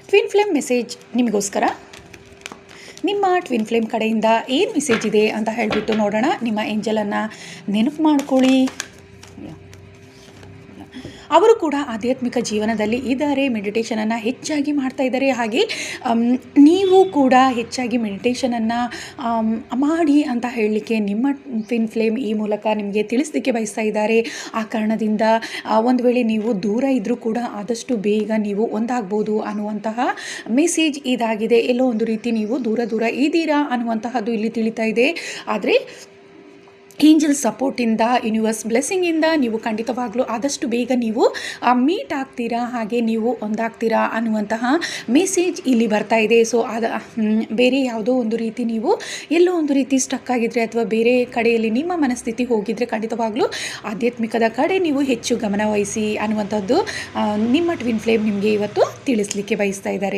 Twin flame message ನಿಮಗೋಸ್ಕರ. ನಿಮ್ಮ twin flame ಕಡೆಯಿಂದ ಏನು ಮೆಸೇಜ್ ಇದೆ ಅಂತ ಹೇಳಿಬಿಟ್ಟು ನೋಡೋಣ. ನಿಮ್ಮ ಏಂಜಲನ್ನು ನೆನಪು ಮಾಡ್ಕೊಳ್ಳಿ. ಅವರು ಕೂಡ ಆಧ್ಯಾತ್ಮಿಕ ಜೀವನದಲ್ಲಿ ಇದ್ದಾರೆ, ಮೆಡಿಟೇಷನನ್ನು ಹೆಚ್ಚಾಗಿ ಮಾಡ್ತಾ ಇದ್ದಾರೆ. ಹಾಗೆ ನೀವು ಕೂಡ ಹೆಚ್ಚಾಗಿ ಮೆಡಿಟೇಷನನ್ನು ಮಾಡಿ ಅಂತ ಹೇಳಲಿಕ್ಕೆ ನಿಮ್ಮ ಟ್ವಿನ್ ಫ್ಲೇಮ್ ಈ ಮೂಲಕ ನಿಮಗೆ ತಿಳಿಸ್ಲಿಕ್ಕೆ ಬಯಸ್ತಾ ಇದ್ದಾರೆ. ಆ ಕಾರಣದಿಂದ ಒಂದು ವೇಳೆ ನೀವು ದೂರ ಇದ್ದರೂ ಕೂಡ ಆದಷ್ಟು ಬೇಗ ನೀವು ಒಂದಾಗ್ಬೋದು ಅನ್ನುವಂತಹ ಮೆಸೇಜ್ ಇದಾಗಿದೆ. ಎಲ್ಲೋ ಒಂದು ರೀತಿ ನೀವು ದೂರ ಇದ್ದೀರಾ ಅನ್ನುವಂತಹದ್ದು ಇಲ್ಲಿ ತಿಳಿತಾ ಇದೆ. ಆದರೆ ಏಂಜಲ್ ಸಪೋರ್ಟಿಂದ, ಯೂನಿವರ್ಸ್ ಬ್ಲೆಸ್ಸಿಂಗಿಂದ ನೀವು ಖಂಡಿತವಾಗ್ಲೂ ಆದಷ್ಟು ಬೇಗ ನೀವು ಮೀಟ್ ಆಗ್ತೀರಾ, ಹಾಗೆ ನೀವು ಒಂದಾಗ್ತೀರಾ ಅನ್ನುವಂತಹ ಮೆಸೇಜ್ ಇಲ್ಲಿ ಬರ್ತಾ ಇದೆ. ಸೊ ಬೇರೆ ಯಾವುದೋ ಒಂದು ರೀತಿ ನೀವು ಎಲ್ಲೋ ಒಂದು ರೀತಿ ಸ್ಟಕ್ ಆಗಿದ್ರೆ ಅಥವಾ ಬೇರೆ ಕಡೆಯಲ್ಲಿ ನಿಮ್ಮ ಮನಸ್ಥಿತಿ ಹೋಗಿದ್ರೆ ಖಂಡಿತವಾಗ್ಲೂ ಆಧ್ಯಾತ್ಮಿಕದ ಕಡೆ ನೀವು ಹೆಚ್ಚು ಗಮನ ವಹಿಸಿ ಅನ್ನುವಂಥದ್ದು ನಿಮ್ಮ ಟ್ವಿನ್ ಫ್ಲೇಮ್ ನಿಮಗೆ ಇವತ್ತು ತಿಳಿಸ್ಲಿಕ್ಕೆ ಬಯಸ್ತಾ ಇದ್ದಾರೆ.